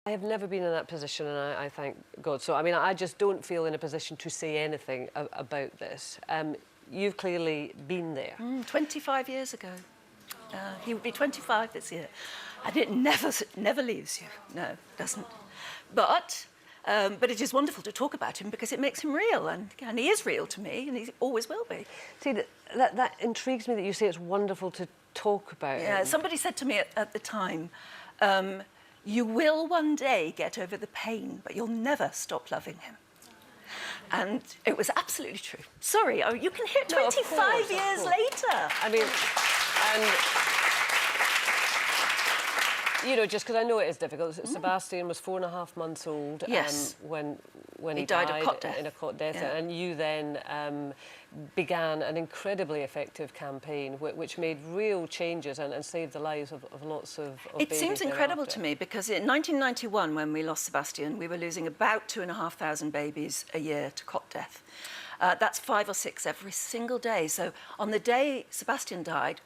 I have never been in that position, and I thank God. So, I mean, I just don't feel in a position to say anything about this. You've clearly been there. 25 years ago. He would be 25 this year. And it never leaves you. No, it doesn't. But it is wonderful to talk about him because it makes him real. And he is real to me, and he always will be. See, that intrigues me that you say it's wonderful to talk about him. Somebody said to me at the time, you will one day get over the pain, but you'll never stop loving him. And it was absolutely true. Sorry, you can hear it 25 years later. I mean, and you know, just because I know it is difficult. Sebastian was 4.5 months old. Yes. When he died died of cot death. in a cot death, Yeah. and you then began an incredibly effective campaign which made real changes and saved the lives of lots of It babies seems incredible thereafter. to me because in 1991, when we lost Sebastian, we were losing about 2,500 babies a year to cot death. That's 5 or 6 every single day. So on the day Sebastian died,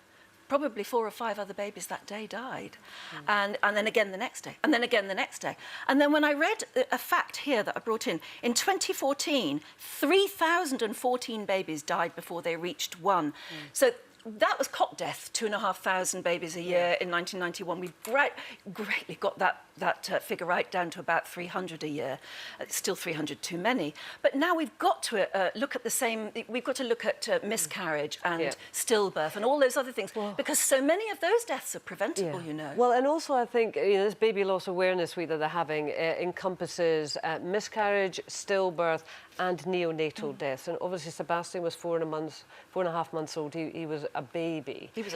probably 4 or 5 other babies that day died. And then again the next day, and then again the next day. And then when I read a fact here that I brought in 2014, 3,014 babies died before they reached 1. So that was cot death, 2,500 babies a year in 1991. We've greatly got that figure right down to about 300 a year. It's still 300 too many. But now we've got to look at the same. We've got to look at miscarriage and stillbirth and all those other things because so many of those deaths are preventable. You know. Well, and also I think this Baby Loss Awareness Week that they're having encompasses miscarriage, stillbirth, and neonatal deaths. And obviously Sebastian was 4.5 months old. He was a baby. He was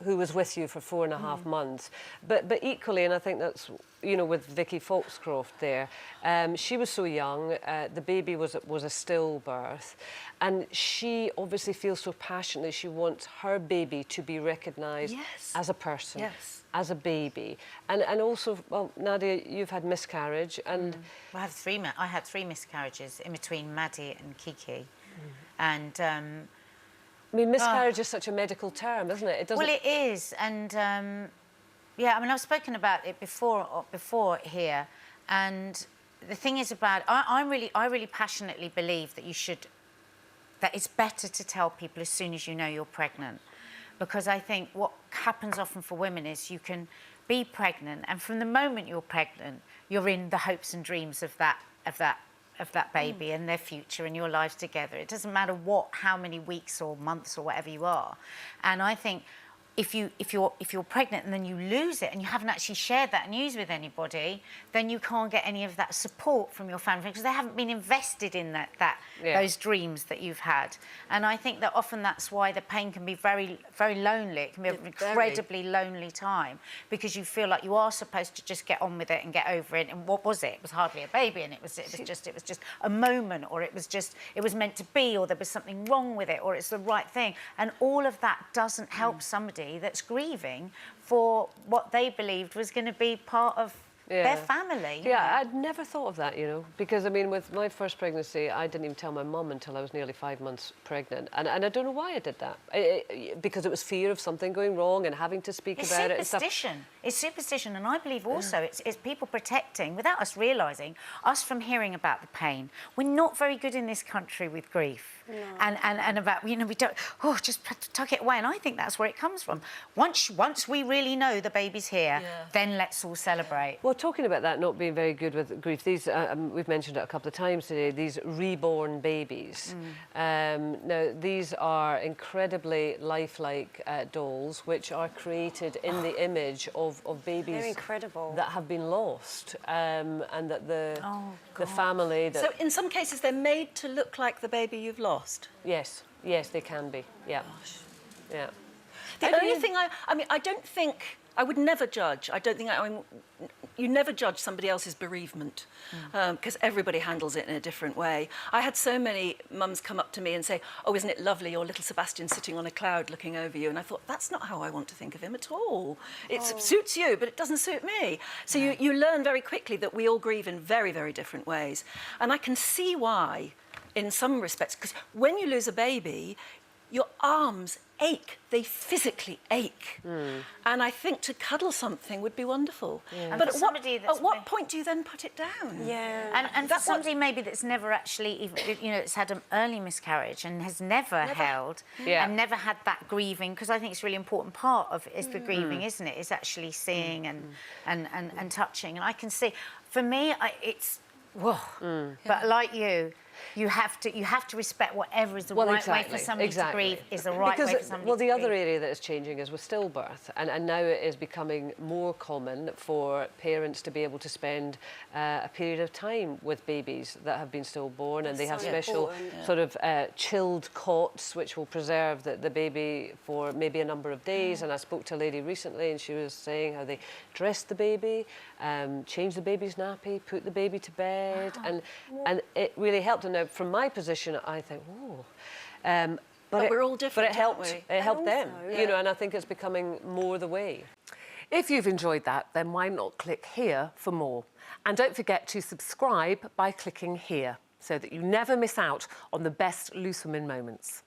who was with you for 4.5 months. But equally, and I think that's, you know, with Vicky Foxcroft there, she was so young. The baby was a stillbirth, and she obviously feels so passionately. She wants her baby to be recognised as a person. As a baby, and also, well, Nadia, you've had miscarriage, and I had 3 miscarriages in between Maddie and Kiki, and I mean, miscarriage is such a medical term, isn't it? It doesn't. Well, it is, and yeah, I mean, I've spoken about it before here, and the thing is about I really passionately believe that that it's better to tell people as soon as you know you're pregnant. Because I think what happens often for women is you can be pregnant, and from the moment you're pregnant, you're in the hopes and dreams of that baby and their future and your lives together. It doesn't matter how many weeks or months or whatever you are. And I think if you're pregnant and then you lose it and you haven't actually shared that news with anybody, then you can't get any of that support from your family because they haven't been invested in those dreams that you've had. And I think that often that's why the pain can be very, very lonely. It can be an incredibly lonely time because you feel like you are supposed to just get on with it and get over it. And what was it? It was hardly a baby, and it was just a moment, or it was meant to be, or there was something wrong with it, or it's the right thing. And all of that doesn't help somebody that's grieving for what they believed was going to be part of their family. Yeah, I'd never thought of that, you know, because, I mean, with my first pregnancy, I didn't even tell my mum until I was nearly 5 months pregnant. And I don't know why I did that. Because it was fear of something going wrong and having to speak about it and stuff. It's superstition, and I believe also it's people protecting, without us realising, us from hearing about the pain. We're not very good in this country with grief. No. And about, you know, we don't, just tuck it away. And I think that's where it comes from. Once we really know the baby's here, then let's all celebrate. Well, talking about that not being very good with grief, these we've mentioned it a couple of times today, these reborn babies. Now, these are incredibly lifelike dolls which are created in the image of babies that have been lost, and that the family... So in some cases they're made to look like the baby you've lost? Yes, they can be, yeah. Gosh. Yeah. The only thing I mean, I don't think... I would never judge. I don't think... you never judge somebody else's bereavement because everybody handles it in a different way. I had so many mums come up to me and say, oh, isn't it lovely, your little Sebastian sitting on a cloud looking over you? And I thought, that's not how I want to think of him at all. It suits you, but it doesn't suit me. So you learn very quickly that we all grieve in very, very different ways. And I can see why, in some respects, because when you lose a baby, your arms ache. They physically ache. And I think to cuddle something would be wonderful. But for somebody that's at what point do you then put it down? Yeah. And for somebody maybe that's never actually even, you know, it's had an early miscarriage and has never held and never had that grieving, because I think it's a really important part of it is the grieving, isn't it? Is actually seeing and touching. And I can see, for me, it's whoa. But like you have to respect whatever is the right way for somebody to grieve is the right way for somebody the to other grieve. area that is changing is with stillbirth, and now it is becoming more common for parents to be able to spend a period of time with babies that have been stillborn, and they have special sort of chilled cots which will preserve the baby for maybe a number of days. And I spoke to a lady recently, and she was saying how they dress the baby, change the baby's nappy, put the baby to bed, and it really helped. And now, from my position, I think, oh. But we're all different, But it helped. aren't we? It helped them, you know, and I think it's becoming more the way. If you've enjoyed that, then why not click here for more? And don't forget to subscribe by clicking here so that you never miss out on the best Loose Women moments.